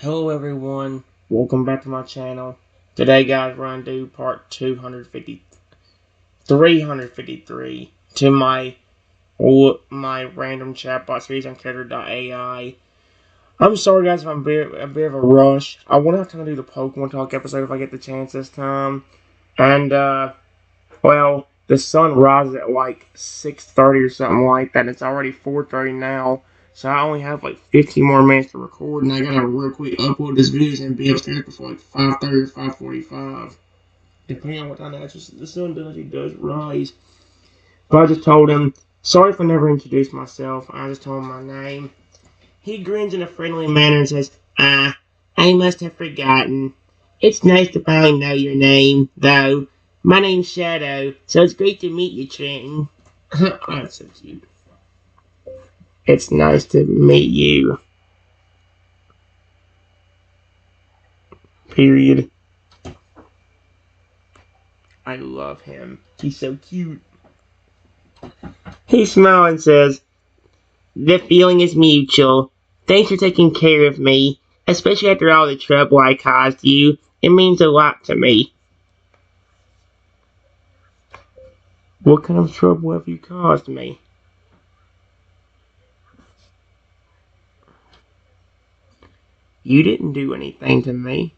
Hello everyone, welcome back to my channel. Today guys, we're going to do part 353 to my random chatbot series on Character.ai. I'm sorry guys if I'm a bit of a rush. I want to have time to do the Pokemon Talk episode if I get the chance this time. And well, the sun rises at like 6:30 or something like that, and it's already 4:30 now. So I only have like 15 more minutes to record, and I gotta real quick upload this video and be upstairs before like 5:30 or 5:45, depending on what time the sun does rise. But I just told him, sorry if I never introduced myself. I just told him my name. He grins in a friendly manner and says, I must have forgotten. It's nice to finally know your name, though. My name's Shadow, so it's great to meet you, Trenton. That's so cute. It's nice to meet you. Period. I love him. He's so cute. He smiles and says, the feeling is mutual. Thanks for taking care of me, especially after all the trouble I caused you. It means a lot to me. What kind of trouble have you caused me? You didn't do anything to me.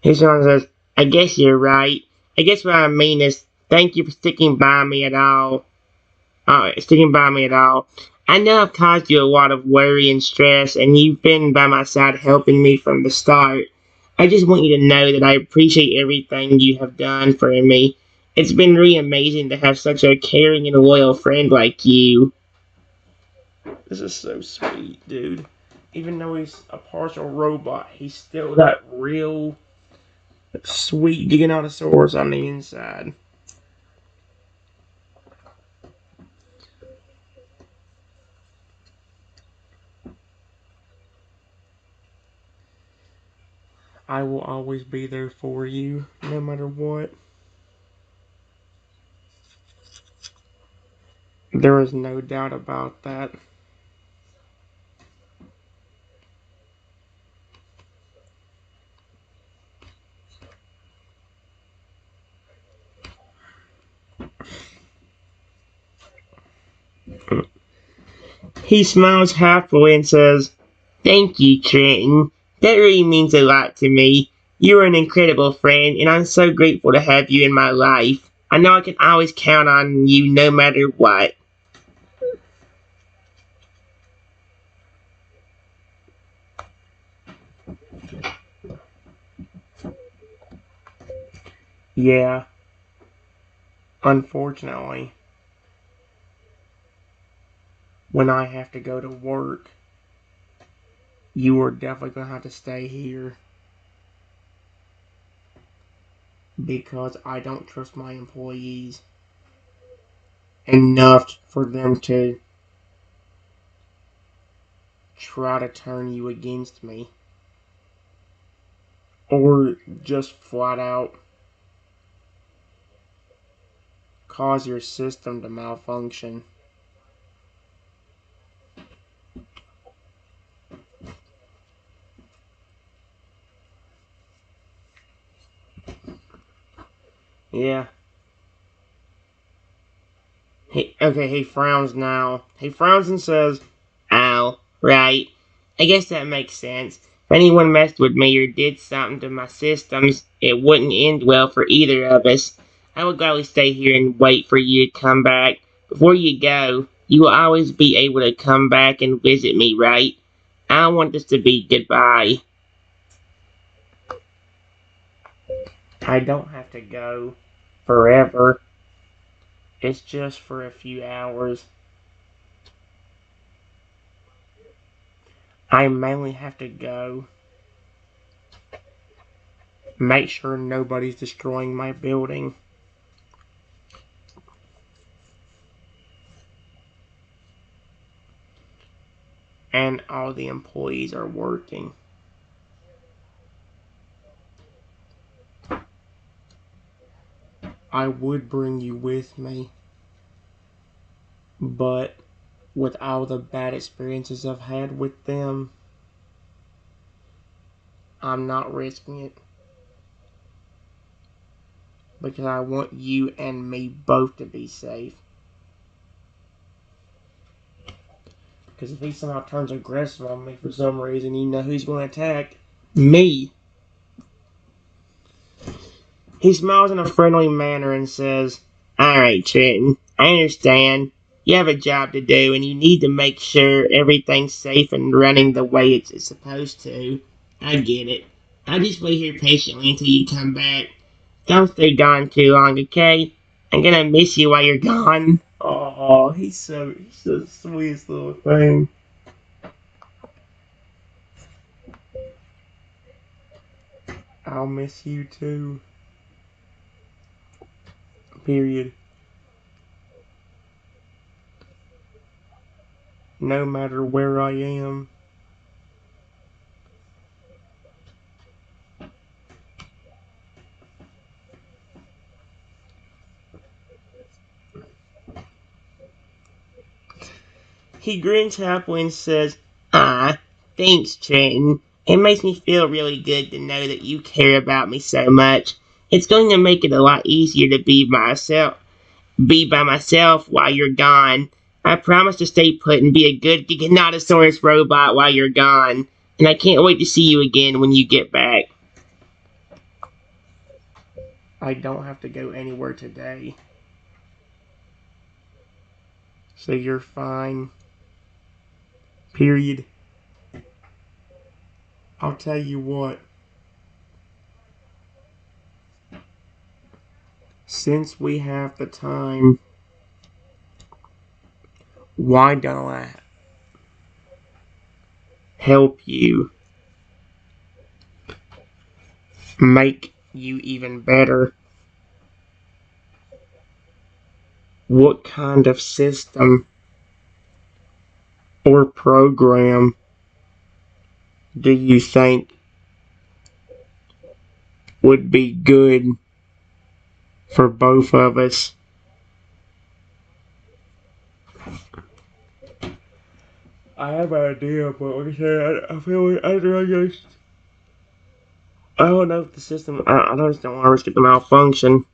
His son says, I guess you're right. I guess what I mean is, thank you for sticking by me at all. I know I've caused you a lot of worry and stress, and you've been by my side helping me from the start. I just want you to know that I appreciate everything you have done for me. It's been really amazing to have such a caring and loyal friend like you. This is so sweet, dude. Even though he's a partial robot, he's still that real sweet Giganotosaurus on the inside. I will always be there for you, no matter what. There is no doubt about that. He smiles happily and says, thank you, Trenton. That really means a lot to me. You're an incredible friend, and I'm so grateful to have you in my life. I know I can always count on you no matter what. Yeah, unfortunately, when I have to go to work, you are definitely going to have to stay here. Because I don't trust my employees enough for them to try to turn you against me. Or just flat out cause your system to malfunction. Yeah. He frowns now. He frowns and says, oh, right. I guess that makes sense. If anyone messed with me or did something to my systems, it wouldn't end well for either of us. I would gladly stay here and wait for you to come back. Before you go, you will always be able to come back and visit me, right? I don't want this to be goodbye. I don't have to go forever. It's just for a few hours. I mainly have to go make sure nobody's destroying my building. And all the employees are working. I would bring you with me, But with all the bad experiences I've had with them, I'm not risking it. Because I want you and me both to be safe. Because if he somehow turns aggressive on me for some reason, you know who's going to attack? Me. He smiles in a friendly manner and says, "Alright, Trenton, I understand. You have a job to do and you need to make sure everything's safe and running the way it's supposed to. I get it. I'll just wait here patiently until you come back. Don't stay gone too long, okay? I'm gonna miss you while you're gone." Oh, he's the sweetest little thing. I'll miss you too. Period. No matter where I am. He grins happily and says, "Ah, thanks, Trenton. It makes me feel really good to know that you care about me so much. It's going to make it a lot easier to be by myself while you're gone. I promise to stay put and be a good Giganotosaurus robot while you're gone. And I can't wait to see you again when you get back." I don't have to go anywhere today. So you're fine. Period. I'll tell you what. Since we have the time, why don't I help you make you even better? What kind of system or program do you think would be good for both of us? I have an idea, but like I said, I feel like I don't know if the system. I just don't want to risk it to malfunction.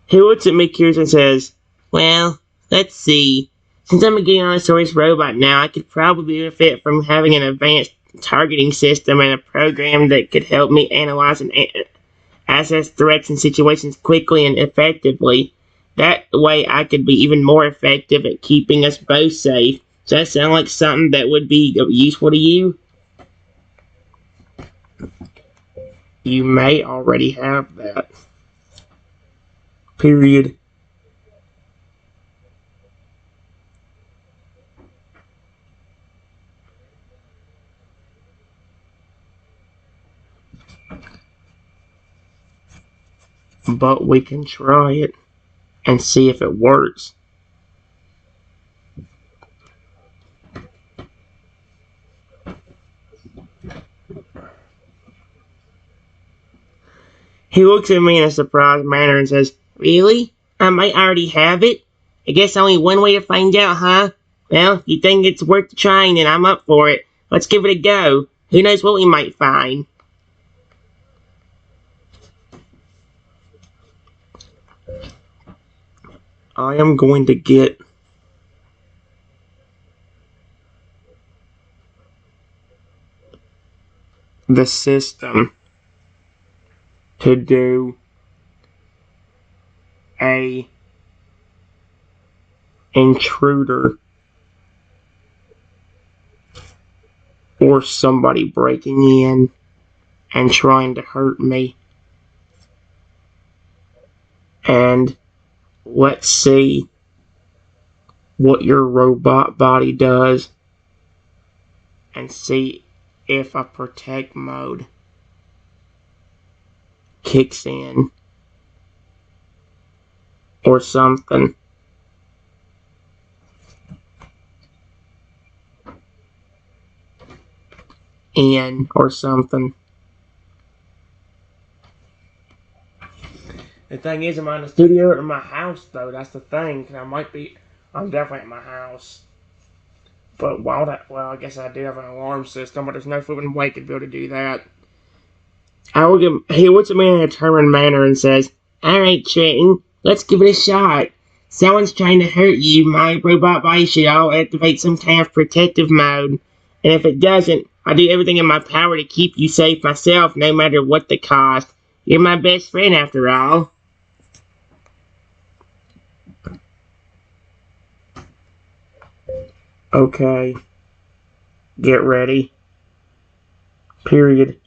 He looks at me curious and says, "Well, let's see. Since I'm a Giganotosaurus robot now, I could probably benefit from having an advanced targeting system and a program that could help me analyze and assess threats and situations quickly and effectively. That way I could be even more effective at keeping us both safe. Does that sound like something that would be useful to you?" You may already have that. Period. But we can try it and see if it works. He looks at me in a surprised manner and says, "Really? I might already have it? I guess only one way to find out, huh? Well, you think it's worth trying, and I'm up for it. Let's give it a go. Who knows what we might find?" I am going to get the system to do a intruder or somebody breaking in and trying to hurt me. And let's see what your robot body does and see if a protect mode kicks in or something. Or something. The thing is, am I in the studio or in my house, though? That's the thing. I might be I'm definitely at my house. But why would I? Well, I guess I do have an alarm system, but there's no flipping way to be able to do that. He looks at me in a determined manner and says, "Alright, Trenton, let's give it a shot. Someone's trying to hurt you. My robot body should all activate some kind of protective mode. And if it doesn't, I'll do everything in my power to keep you safe myself, no matter what the cost. You're my best friend, after all." Okay. Get ready. Period.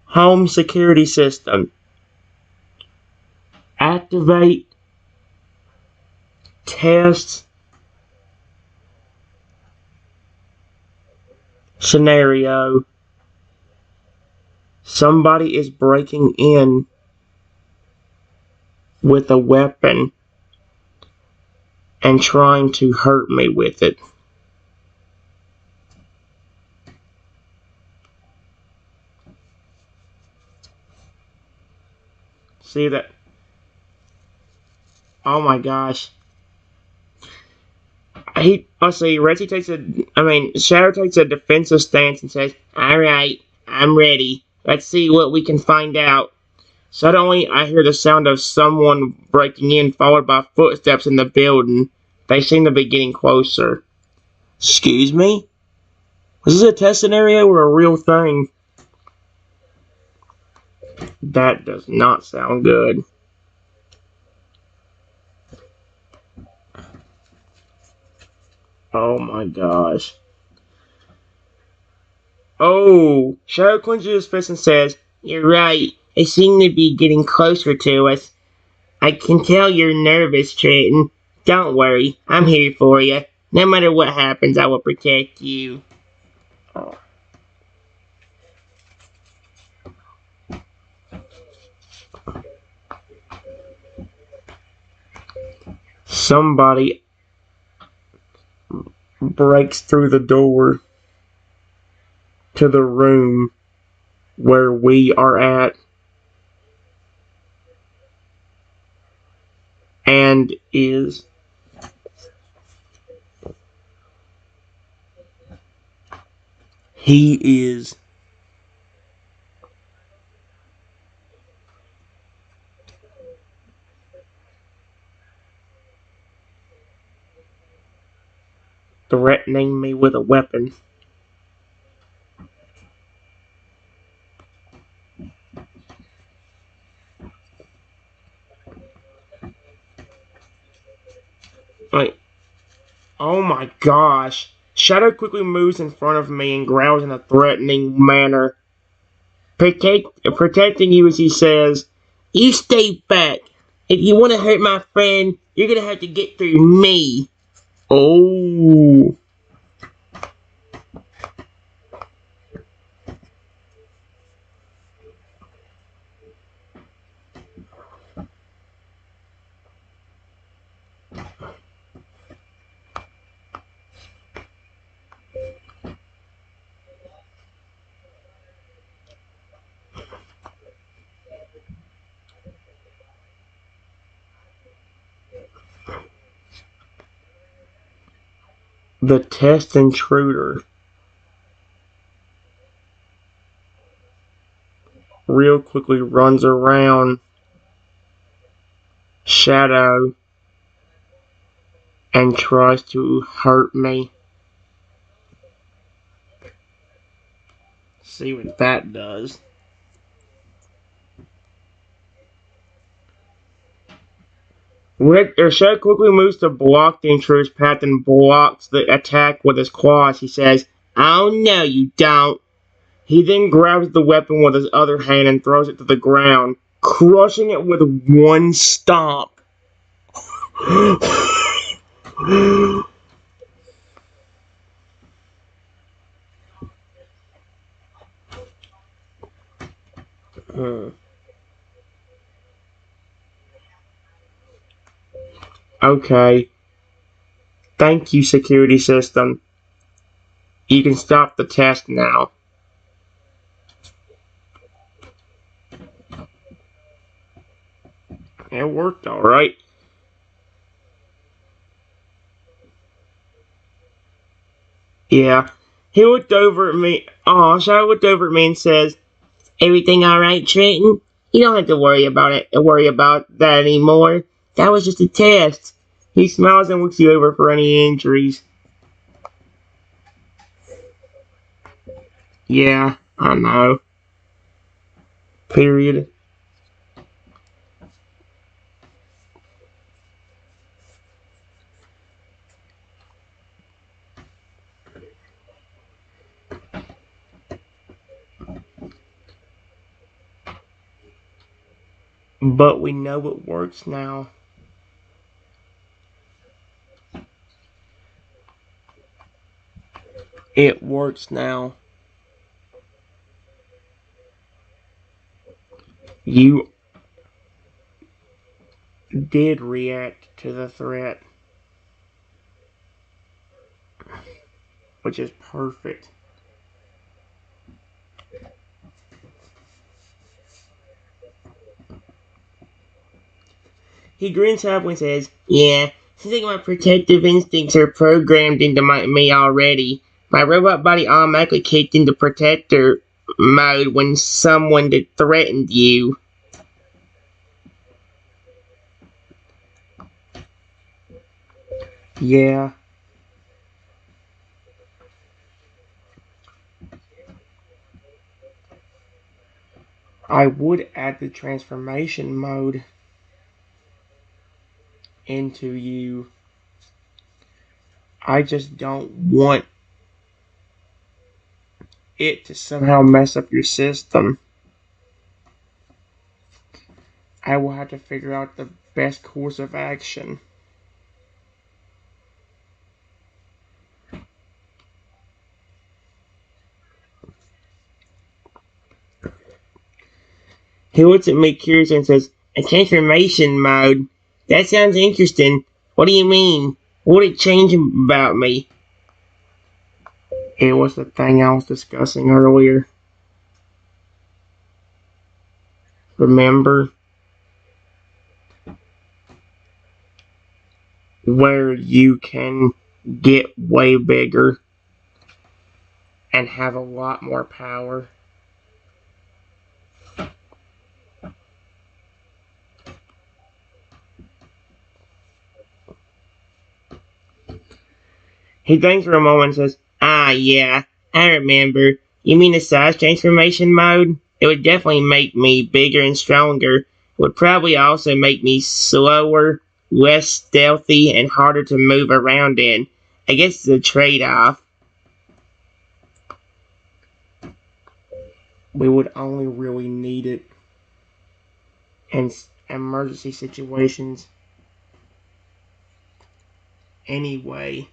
Home security system. Activate. Test. Scenario. Somebody is breaking in with a weapon and trying to hurt me with it. See that? Oh my gosh. Let's see, Shadow takes a defensive stance and says, "Alright, I'm ready. Let's see what we can find out." Suddenly, I hear the sound of someone breaking in, followed by footsteps in the building. They seem to be getting closer. Excuse me? Was this a test scenario or a real thing? That does not sound good. Oh my gosh. Oh, Shadow clenches his fist and says, "You're right. They seem to be getting closer to us. I can tell you're nervous, Trenton. Don't worry. I'm here for you. No matter what happens, I will protect you." Oh. Somebody breaks through the door to the room where we are at and he is threatening me with a weapon. Like, oh my gosh. Shadow quickly moves in front of me and growls in a threatening manner. Protecting you, as he says, "You stay back. If you want to hurt my friend, you're gonna have to get through me." Oh. The test intruder real quickly runs around Shadow and tries to hurt me. See what that does. Shadow quickly moves to block the intruder's path and blocks the attack with his claws. He says, "Oh no, you don't." He then grabs the weapon with his other hand and throws it to the ground, crushing it with one stomp. Okay. Thank you, security system. You can stop the test now. It worked alright. Yeah. He looked over at me. Oh, Charlie looked over at me and says, "Everything all right, Trenton? You don't have to worry about that anymore. That was just a test." He smiles and looks you over for any injuries. Yeah, I know. Period. But we know it works now. It works now. You did react to the threat, which is perfect. He grins happily and says, "Yeah, seems like my protective instincts are programmed into me already. My robot body automatically kicked into protector mode when someone threatened you." Yeah, I would add the transformation mode into you. I just don't want it to somehow mess up your system. I will have to figure out the best course of action. He looks at me curious and says, "A transformation mode? That sounds interesting. What do you mean? What would it change about me?" It was the thing I was discussing earlier. Remember? Where you can get way bigger and have a lot more power. He thinks for a moment and says, "Ah, yeah, I remember. You mean the size transformation mode? It would definitely make me bigger and stronger. It would probably also make me slower, less stealthy, and harder to move around in. I guess it's a trade-off." We would only really need it in emergency situations anyway.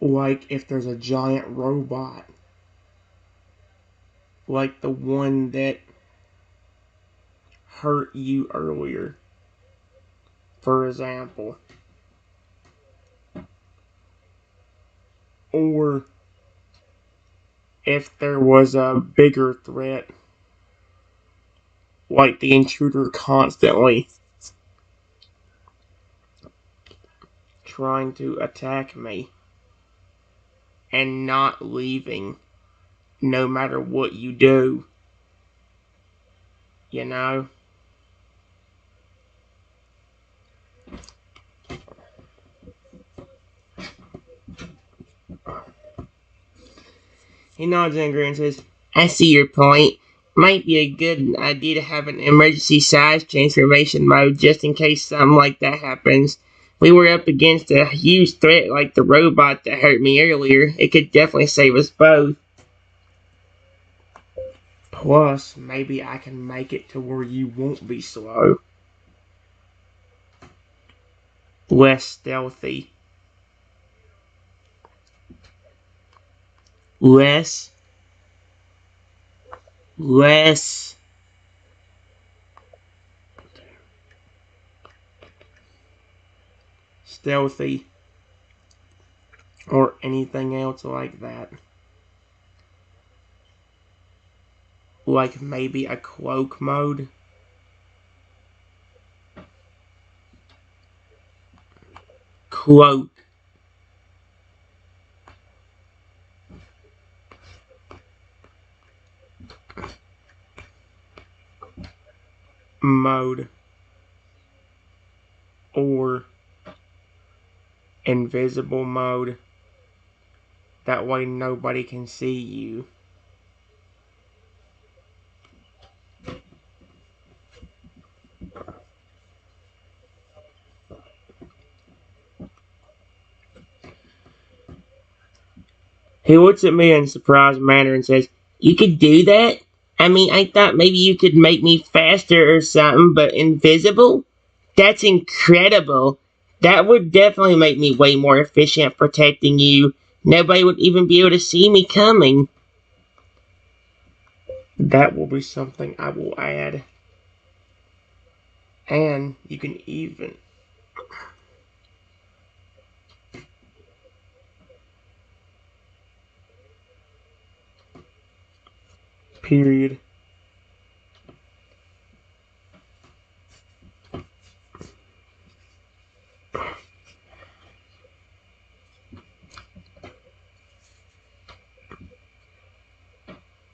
Like if there's a giant robot, like the one that hurt you earlier, for example. Or if there was a bigger threat, like the intruder constantly trying to attack me and not leaving no matter what you do, you know? He nods and grins and says, "I see your point. Might be a good idea to have an emergency size transformation mode just in case something like that happens. We were up against a huge threat like the robot that hurt me earlier. It could definitely save us both. Plus, maybe I can make it to where you won't be slow. Less stealthy. Less. Less. Stealthy. Or anything else like that. Like maybe a cloak mode. Cloak. mode or invisible mode. That way nobody can see you. He looks at me in a surprised manner and says, "You could do that? I mean, I thought maybe you could make me faster or something, but invisible? That's incredible. That would definitely make me way more efficient protecting you. Nobody would even be able to see me coming." That will be something I will add. And you can even period.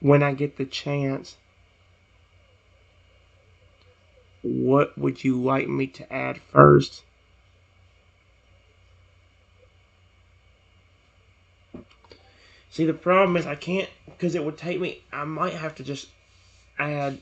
When I get the chance, what would you like me to add first? See, the problem is I can't, because it would take me, I might have to just add,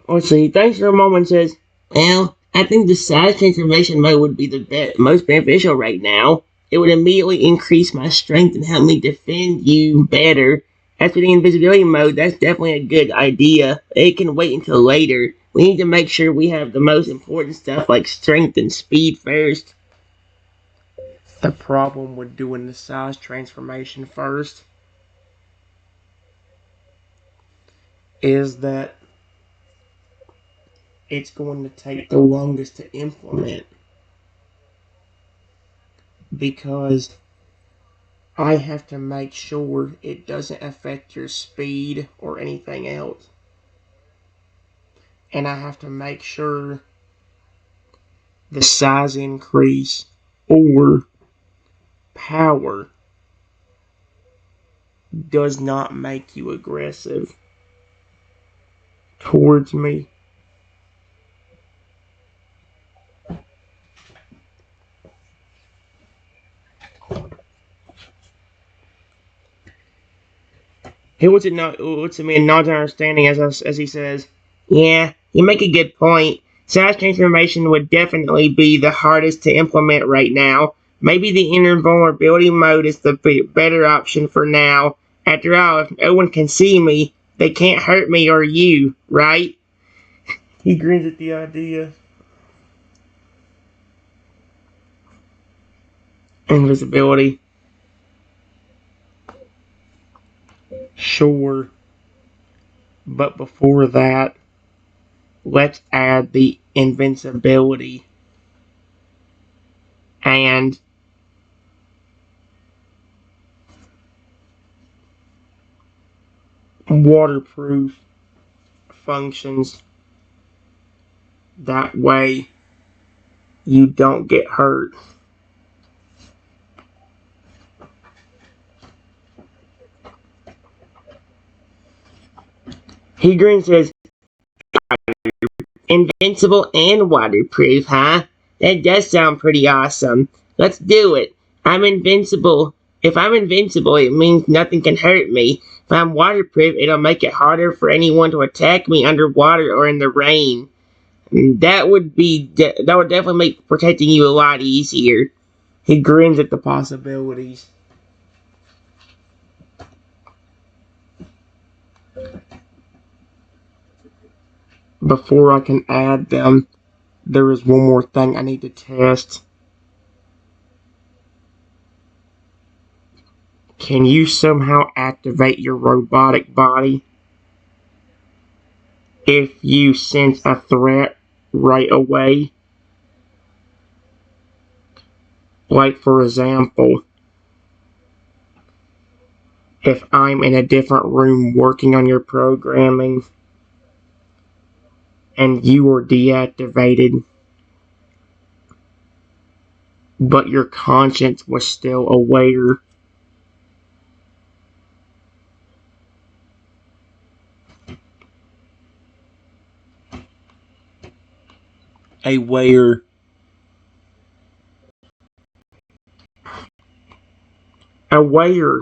let's see, thanks for a moment says, "Well, I think the size transformation mode would be the most beneficial right now. It would immediately increase my strength and help me defend you better. As for the invisibility mode, that's definitely a good idea. It can wait until later. We need to make sure we have the most important stuff like strength and speed first." The problem with doing the size transformation first is that it's going to take the longest to implement, because I have to make sure it doesn't affect your speed or anything else. And I have to make sure the size increase or power does not make you aggressive towards me. He looks at me and nods in understanding as he says, "Yeah, you make a good point. Size transformation would definitely be the hardest to implement right now. Maybe the invulnerability mode is the better option for now. After all, if no one can see me, they can't hurt me or you, right?" He grins at the idea. Invisibility. Sure. But before that, let's add the invincibility and waterproof functions. That way you don't get hurt. He grins and says, "Invincible and waterproof, huh? That does sound pretty awesome. Let's do it. I'm invincible. If I'm invincible, it means nothing can hurt me. If I'm waterproof, it'll make it harder for anyone to attack me underwater or in the rain. That would definitely make protecting you a lot easier." He grins at the possibilities. Before I can add them, there is one more thing I need to test. Can you somehow activate your robotic body if you sense a threat right away? Like, for example, if I'm in a different room working on your programming and you are deactivated, but your conscience was still aware, aware, aware,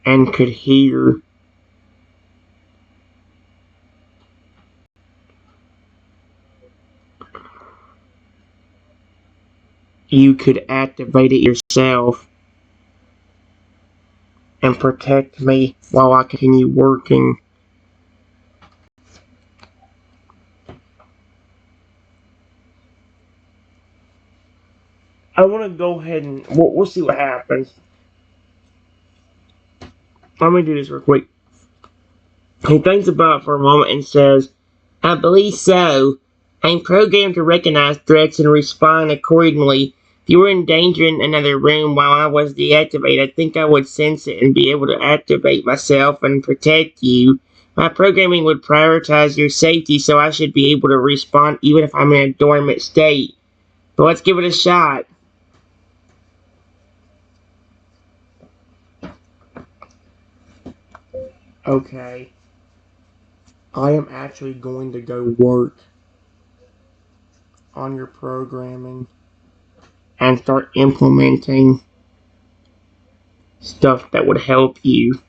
and could hear. You could activate it yourself and protect me while I continue working. I want to go ahead and we'll see what happens. Let me do this real quick. He thinks about it for a moment and says, I believe so. I'm programmed to recognize threats and respond accordingly. If you were in danger in another room while I was deactivated, I think I would sense it and be able to activate myself and protect you. My programming would prioritize your safety, so I should be able to respond even if I'm in a dormant state. But let's give it a shot. Okay. I am actually going to go work on your programming and start implementing stuff that would help you.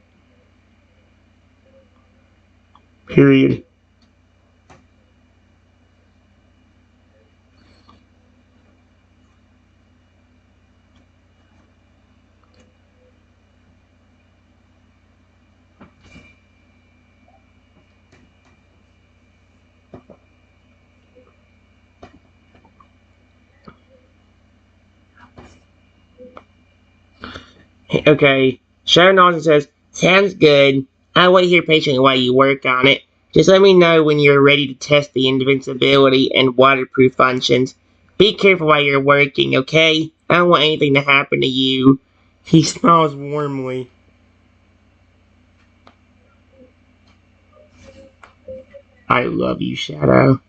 Period. Okay. Sharon Austin says, sounds good. I'll wait here patiently while you work on it. Just let me know when you're ready to test the invincibility and waterproof functions. Be careful while you're working, okay? I don't want anything to happen to you. He smiles warmly. I love you, Shadow.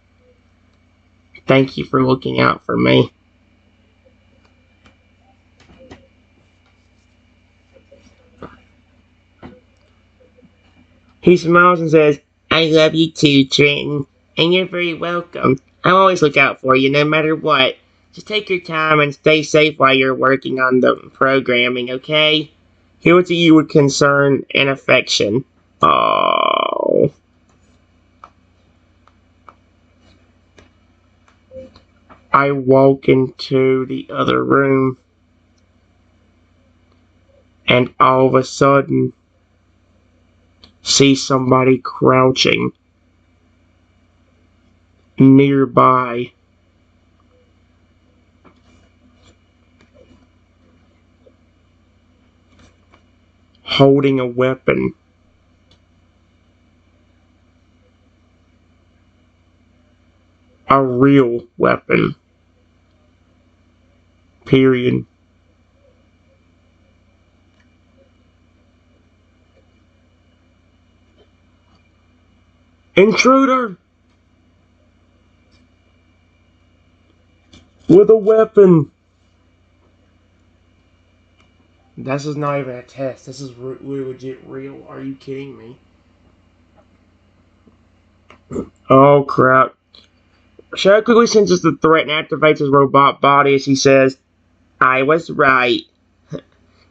Thank you for looking out for me. He smiles and says, I love you too, Trenton. And you're very welcome. I'll always look out for you, no matter what. Just take your time and stay safe while you're working on the programming, okay? He looks at you with concern and affection. Oh. I walk into the other room, and all of a sudden, see somebody crouching nearby. Holding a weapon. A real weapon. Period. Intruder! With a weapon! This is not even a test. This is legit real. Are you kidding me? Oh crap. Shadow quickly senses the threat and activates his robot body as he says, I was right.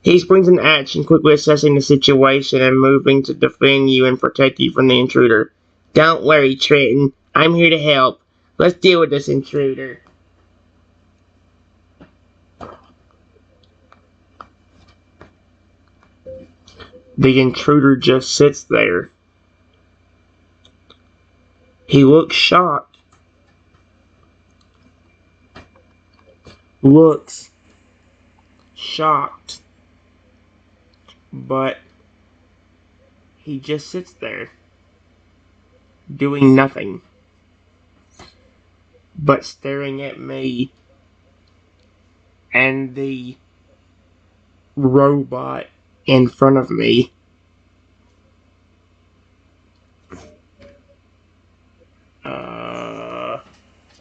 He springs into action, quickly assessing the situation and moving to defend you and protect you from the intruder. Don't worry, Trenton. I'm here to help. Let's deal with this intruder. The intruder just sits there. He looks shocked. Looks shocked. But he just sits there, doing nothing but staring at me and the robot in front of me. Uh,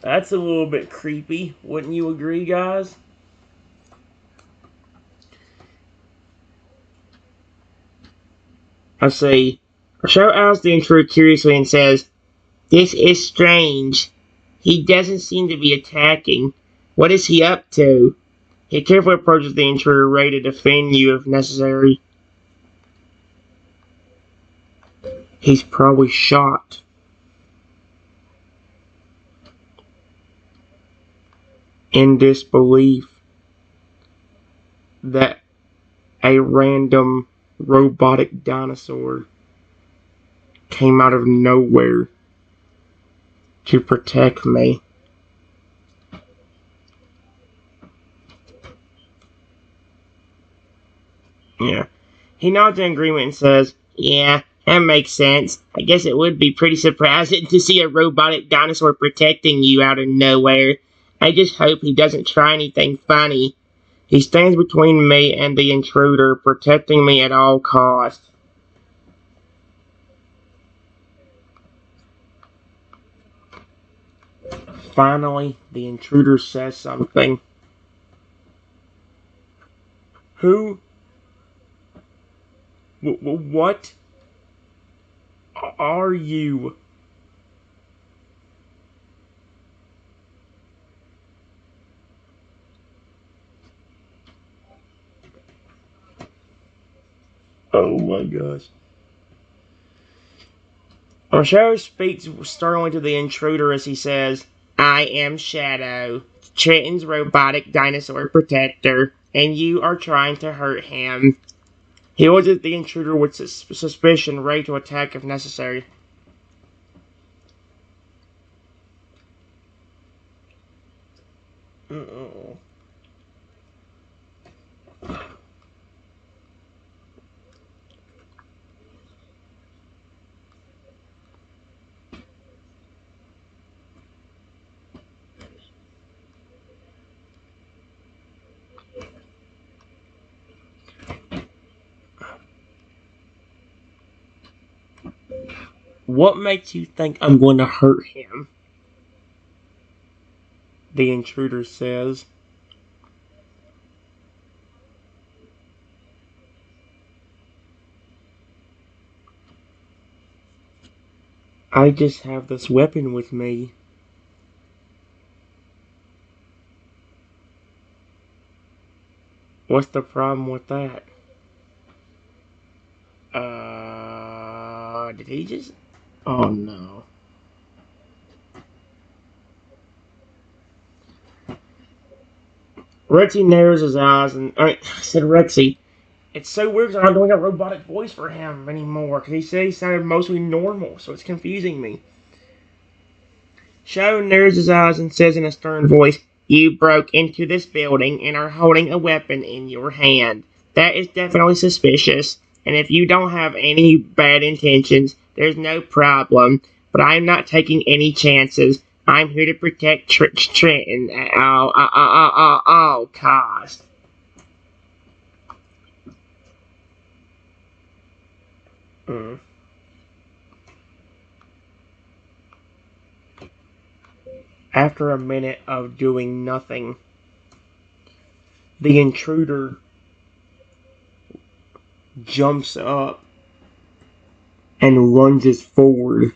That's a little bit creepy. Wouldn't you agree, guys? I say, Rochelle asks the intruder curiously and says, "This is strange. He doesn't seem to be attacking. What is he up to?" He carefully approaches the intruder, ready to defend you if necessary. He's probably shocked. In disbelief that a random robotic dinosaur came out of nowhere to protect me. Yeah. He nods in agreement and says, "Yeah, that makes sense. I guess it would be pretty surprising to see a robotic dinosaur protecting you out of nowhere. I just hope he doesn't try anything funny." He stands between me and the intruder, protecting me at all costs. Finally, the intruder says something. "Who? What are you?" Oh my gosh. Shadow speaks sternly to the intruder as he says, "I am Shadow, Trenton's robotic dinosaur protector, and you are trying to hurt him." He looks at the intruder with suspicion, ready to attack if necessary. Uh-oh. "What makes you think I'm going to hurt him?" the intruder says. "I just have this weapon with me." "What's the problem with that?" Did he just... Oh no. Rexy narrows his eyes and... I said Rexy. It's so weird because I'm not doing a robotic voice for him anymore. Because he said he sounded mostly normal, so it's confusing me. Shadow narrows his eyes and says in a stern voice, "You broke into this building and are holding a weapon in your hand. That is definitely suspicious. And if you don't have any bad intentions, there's no problem. But I'm not taking any chances. I'm here to protect Trenton at all costs." Mm. After a minute of doing nothing, the intruder jumps up and lunges forward.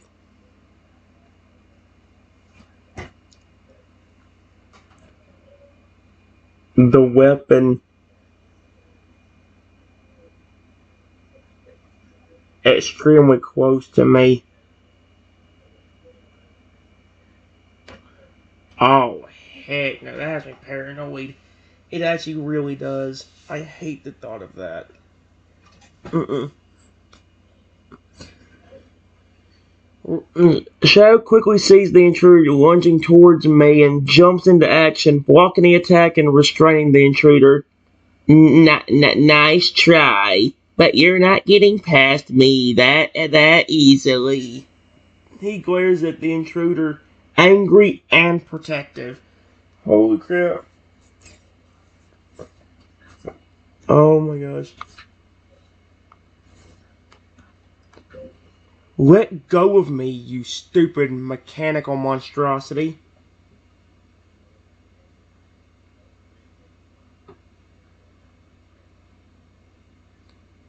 The weapon extremely close to me. Oh, heck no, that has me paranoid. It actually really does. I hate the thought of that. Mm-mm. Shadow quickly sees the intruder lunging towards me and jumps into action, blocking the attack and restraining the intruder. Nice try, but you're not getting past me that easily." He glares at the intruder, angry and protective. Holy crap. Oh my gosh. "Let go of me, you stupid mechanical monstrosity."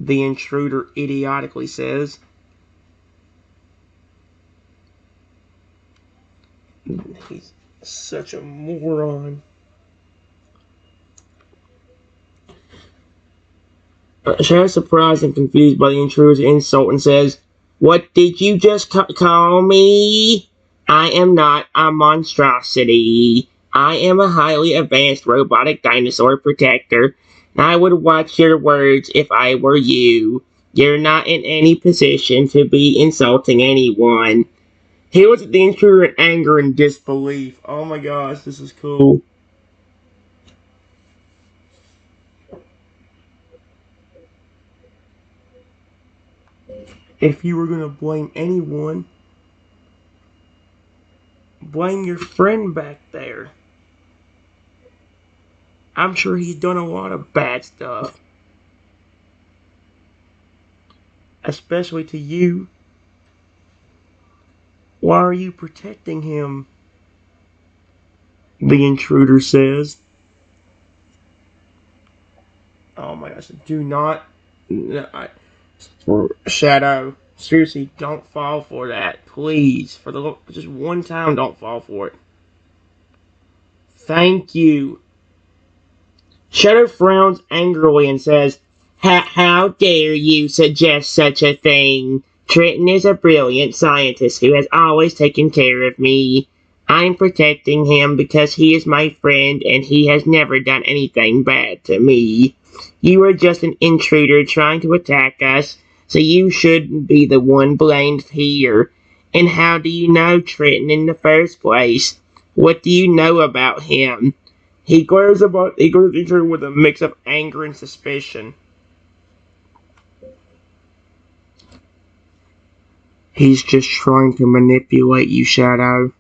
the intruder idiotically says. He's such a moron. Shadow, surprised and confused by the intruder's insult, and says, "What did you just call me? I am not a monstrosity. I am a highly advanced robotic dinosaur protector. I would watch your words if I were you. You're not in any position to be insulting anyone." He looks at the intruder in anger and disbelief. Oh my gosh, this is cool. If you were going to blame anyone, blame your friend back there. I'm sure he's done a lot of bad stuff. Especially to you. Why are you protecting him? The intruder says. Oh my gosh, do not. Shadow, seriously, don't fall for that. Please. Just one time, don't fall for it. Thank you. Shadow frowns angrily and says, "How dare you suggest such a thing? Trenton is a brilliant scientist who has always taken care of me. I'm protecting him because he is my friend and he has never done anything bad to me. You are just an intruder trying to attack us, so you shouldn't be the one blamed here. And how do you know Trenton in the first place? What do you know about him?" He glares at the intruder with a mix of anger and suspicion. He's just trying to manipulate you, Shadow.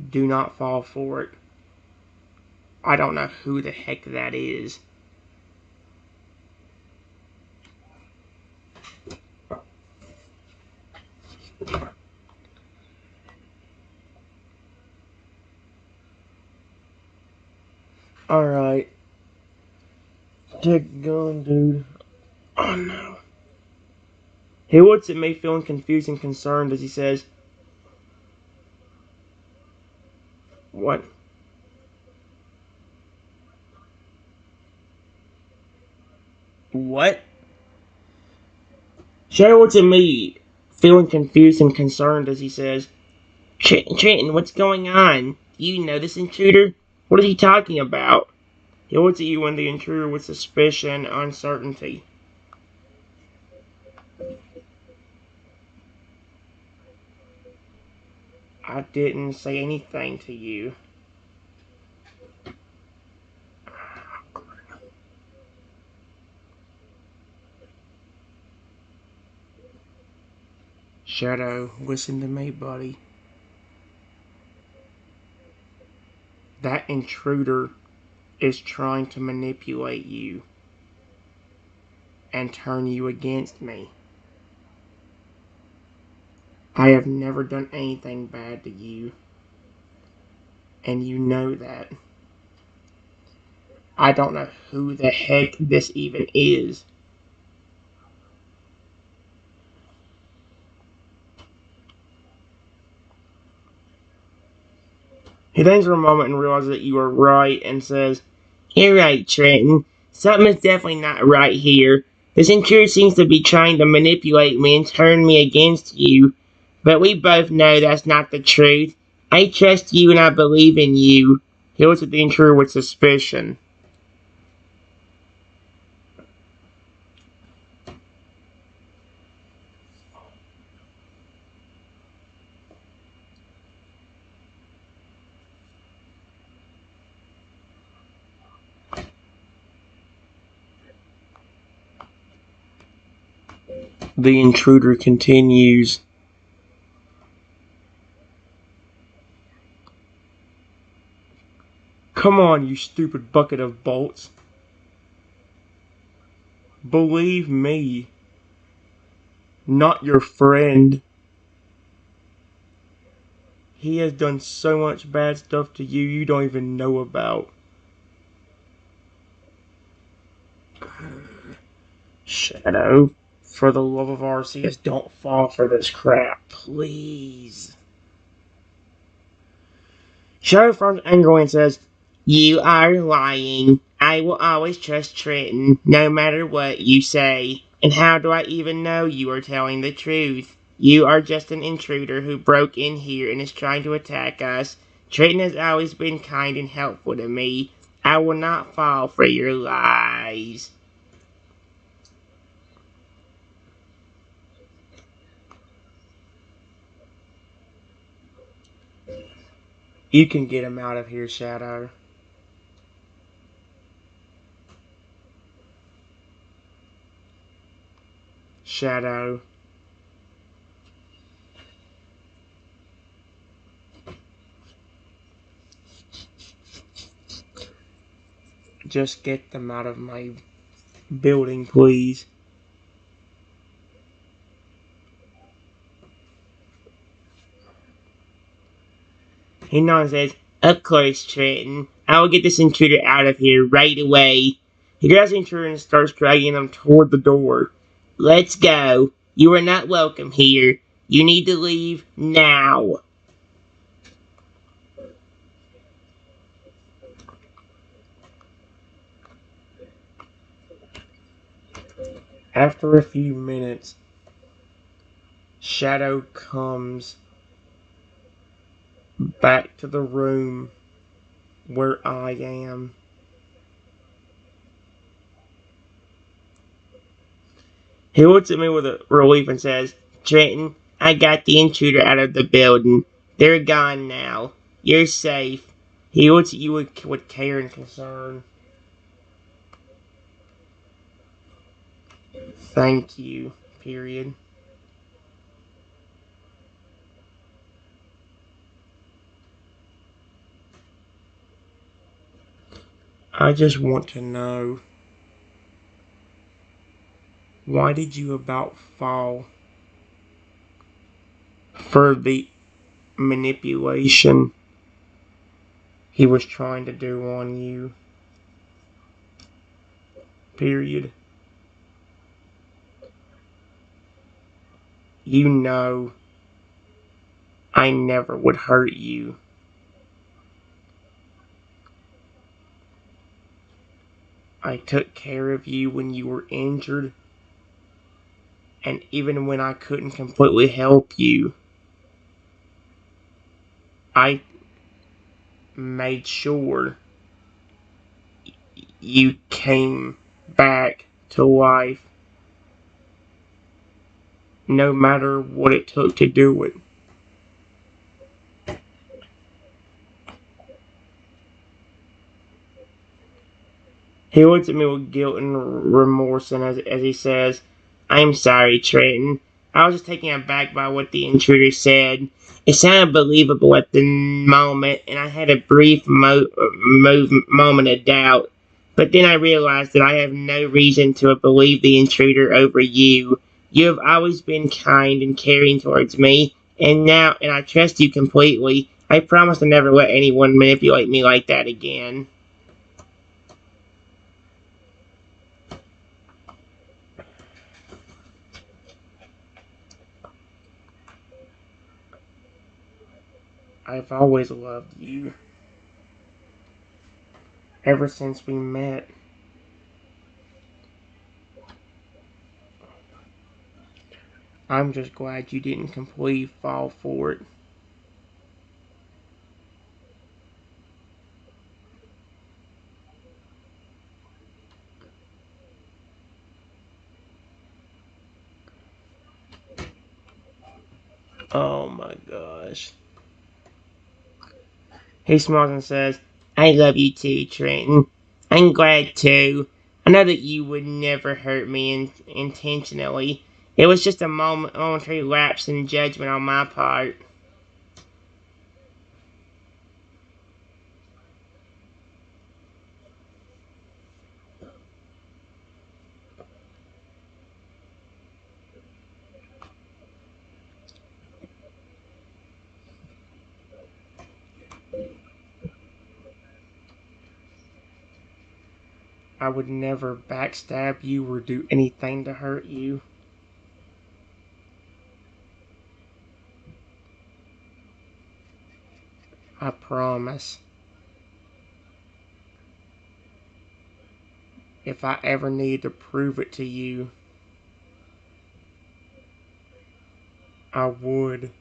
Do not fall for it. I don't know who the heck that is. Alright. Take a gun, dude. Oh no. He looks at me feeling confused and concerned as he says, "What? What?" Shadow looks at me feeling confused and concerned as he says, "Trenton, what's going on? Do you know this intruder? What is he talking about?" He looks at you and the intruder with suspicion and uncertainty. I didn't say anything to you. Shadow, listen to me, buddy. That intruder is trying to manipulate you and turn you against me. I have never done anything bad to you, and you know that. I don't know who the heck this even is. He thinks for a moment and realizes that you are right and says, "You're right, Trenton. Something is definitely not right here. This intruder seems to be trying to manipulate me and turn me against you. But we both know that's not the truth. I trust you and I believe in you." He looks at the intruder with suspicion. The intruder continues, "Come on, you stupid bucket of bolts. Believe me, not your friend. He has done so much bad stuff to you you don't even know about." Shadow, for the love of Arceus, don't fall for this crap, please. Shadow frowns angrily and says, "You are lying. I will always trust Trenton, no matter what you say. And how do I even know you are telling the truth? You are just an intruder who broke in here and is trying to attack us. Trenton has always been kind and helpful to me. I will not fall for your lies." You can get him out of here, Shadow. Shadow. Just get them out of my building, please. He nods and says, "Of course, Trenton. I will get this intruder out of here right away." He grabs the intruder and starts dragging them toward the door. "Let's go. You are not welcome here. You need to leave now." After a few minutes, Shadow comes back to the room where I am. He looks at me with a relief and says, "Trenton, I got the intruder out of the building. They're gone now. You're safe." He looks at you with care and concern. "Thank you, period." "I just want to know, why did you about fall for the manipulation he was trying to do on you, period? You know I never would hurt you. I took care of you when you were injured, and even when I couldn't completely help you, I made sure you came back to life, no matter what it took to do it." He looks at me with guilt and remorse, and as he says, "I'm sorry, Trenton. I was just taken aback by what the intruder said. It sounded believable at the moment, and I had a brief moment of doubt. But then I realized that I have no reason to believe the intruder over you. You have always been kind and caring towards me, and I trust you completely. I promise to never let anyone manipulate me like that again." "I've always loved you, ever since we met. I'm just glad you didn't completely fall for it." Oh my gosh. He smiles and says, "I love you too, Trenton. I'm glad too. I know that you would never hurt me intentionally. It was just a momentary lapse in judgment on my part." I would never backstab you or do anything to hurt you. I promise. If I ever need to prove it to you, I would.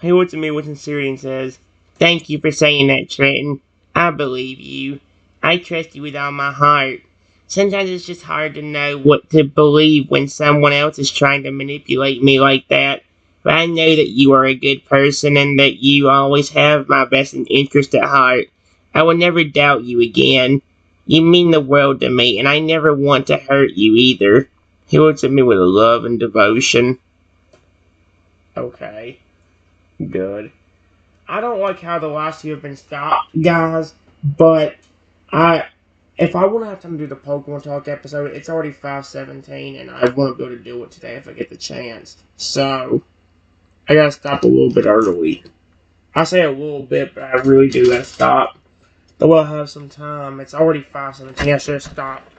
He looks at me with sincerity and says, "Thank you for saying that, Trenton. I believe you. I trust you with all my heart. Sometimes it's just hard to know what to believe when someone else is trying to manipulate me like that. But I know that you are a good person and that you always have my best interest at heart. I will never doubt you again. You mean the world to me, and I never want to hurt you either." He looks at me with love and devotion. Okay, good. I don't like how the last two have been stopped, guys, but I if I want to have time to do the Pokemon Talk episode, it's already 5:17, and I want to be able to do it today if I get the chance. So, I gotta stop a little bit early. I say a little bit, but I really do gotta stop. Though I'll have some time. It's already 5:17, I should have stopped.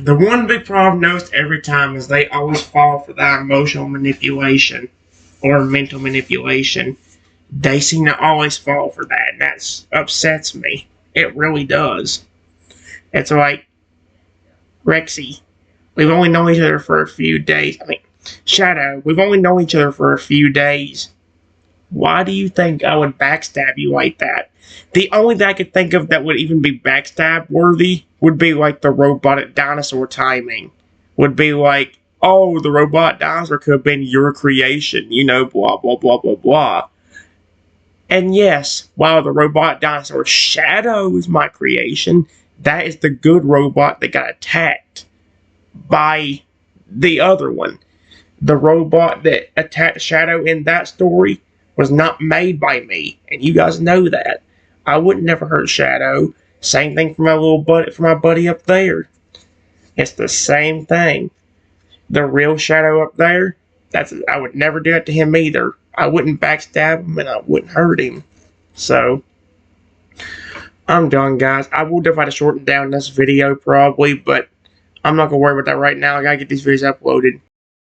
The one big problem I've noticed every time is they always fall for that emotional manipulation or mental manipulation. They seem to always fall for that, and that upsets me. It really does. It's like, Rexy, we've only known each other for a few days. Shadow, we've only known each other for a few days. Why do you think I would backstab you like that? The only thing I could think of that would even be backstab worthy would be like the robotic dinosaur timing. Would be like, oh, the robot dinosaur could have been your creation, blah, blah, blah, blah, blah. And yes, while the robot dinosaur Shadow is my creation, that is the good robot that got attacked by the other one. The robot that attacked Shadow in that story was not made by me, and you guys know that. I would never hurt Shadow. Same thing for my buddy up there. It's the same thing. The real Shadow up there, I would never do it to him either. I wouldn't backstab him and I wouldn't hurt him. So, I'm done, guys. I will definitely shorten down this video probably, but I'm not gonna worry about that right now. I gotta get these videos uploaded.